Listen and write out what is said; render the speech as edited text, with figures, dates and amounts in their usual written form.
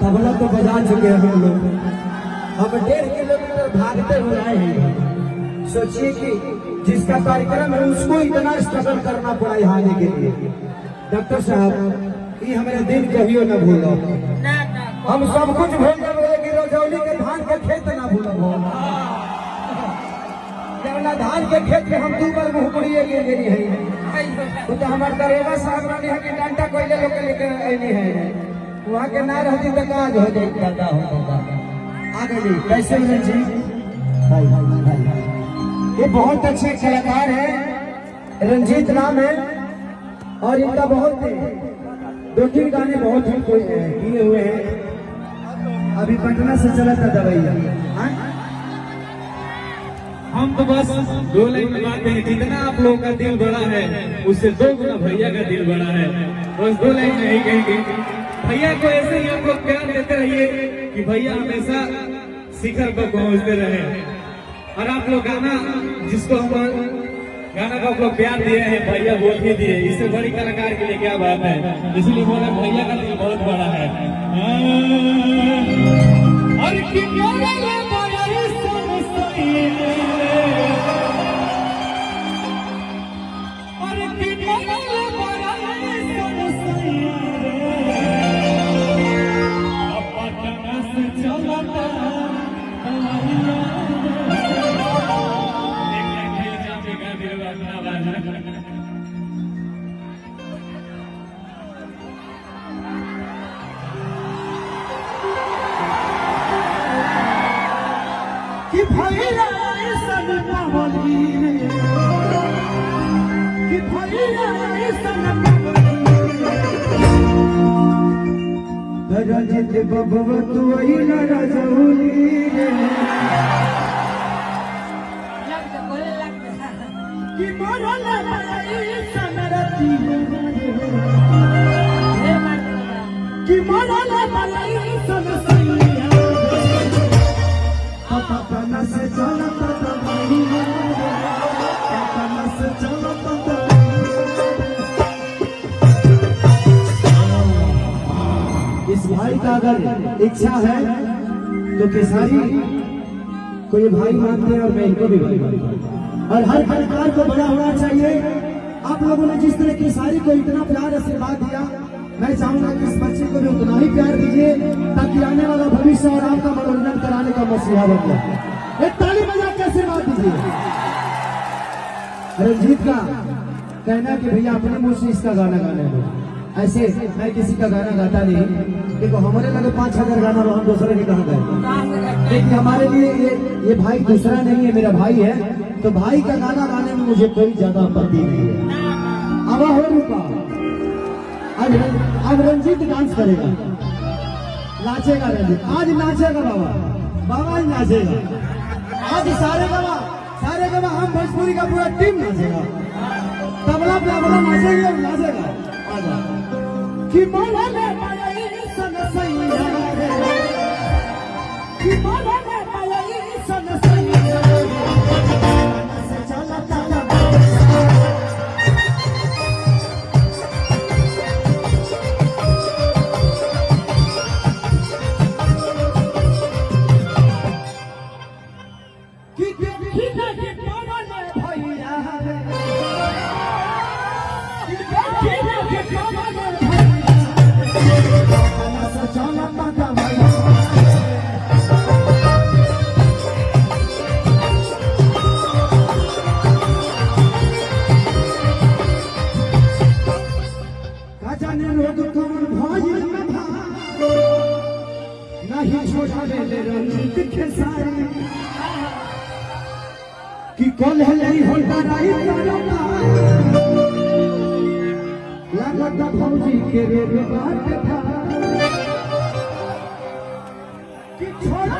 तबला तो बजा चुके हैं हम लोग। हम 1.5 किलोमीटर भागते हुए आए हैं। सोचिए कि जिसका कार्यक्रम है उसको इतना स्ट्रगल करना पड़ा यहाँ आने के लिए। डॉक्टर साहब ये हमारे दिन कहियो न भूलो। हम सब कुछ भूल गए कि रजौली के धान के खेत ना भूलो। धान के खेत में हम 2 बार मुहकुड़िए गिर गई है। तो हमारे दरोगा साहब रानी है कि डंडा कोई लोग लेके आईनी है। वहाँ के ना रहती तो काज हो जाए दादा होगा। आगे जी कैसे जी भाई ये बहुत अच्छे कलाकार हैं। रंजीत नाम है और इनका बहुत 2-3 गाने बहुत ही किए हुए हैं। अभी पटना से चला था दवाइया। हम तो बस 2 लाइन में बात हैं। जितना आप लोगों का दिल बड़ा है उससे 2 गुना भैया का दिल बड़ा है। बस 2 लाइन में ही कहेंगे भैया को ऐसे ही आप लोग प्यार देते रहिए कि भैया हमेशा शिखर पर पहुंचते रहे। और आप लोग गाना जिसको हम गाना का आप लोग प्यार दिए हैं भैया बोल ही दिए। इससे बड़ी कलाकार के लिए क्या बात है। इसलिए बोला भैया का दिल बहुत बड़ा है। कि भैया सब पावली कि भैया सब रंजित बबुआ तू आई ना रजौली कि मरल सनरती कि मरल सनसैया पटना से चलता पटना से चलता। इस भाई का अगर इच्छा है तो केसारी को ये भाई मानते हैं और मैं इनको भी भाई मानता हूं। और हर कलाकार को बड़ा होना चाहिए। आप लोगों ने जिस तरह केसारी को इतना प्यार आशीर्वाद दिया मैं चाहूंगा कि इस बच्चे को भी उतना ही प्यार दीजिए ताकि आने वाला भविष्य और आपका मनोरंजन कराने का मसीहा बन जाए। एक ताली बजा के आशीर्वाद दीजिए। रंजीत का कहना कि भैया अपने मुंह से इसका गाना गाने दो। ऐसे मैं किसी का गाना गाता नहीं। देखो हमारे लगे 5000 गाना हम दूसरे के कहा गए। लेकिन हमारे लिए ये भाई दूसरा नहीं है, मेरा भाई है। तो भाई का गाना गाने में मुझे कोई ज्यादा आपत्ति नहीं है। अब हो रुका अब रंजीत डांस करेगा, नाचेगा रंजीत। आज नाचेगा बाबा आज नाचेगा। आज सारे गवा हम भोजपुरी का पूरा टीम नाचेगा। तबला पे नाचेगा। कि मोला में पाई सनसैया कि मोला में पाई सनसैया से चलता कि कौन है नहीं होता लागत फौजी के रे बात था कि छोड़ा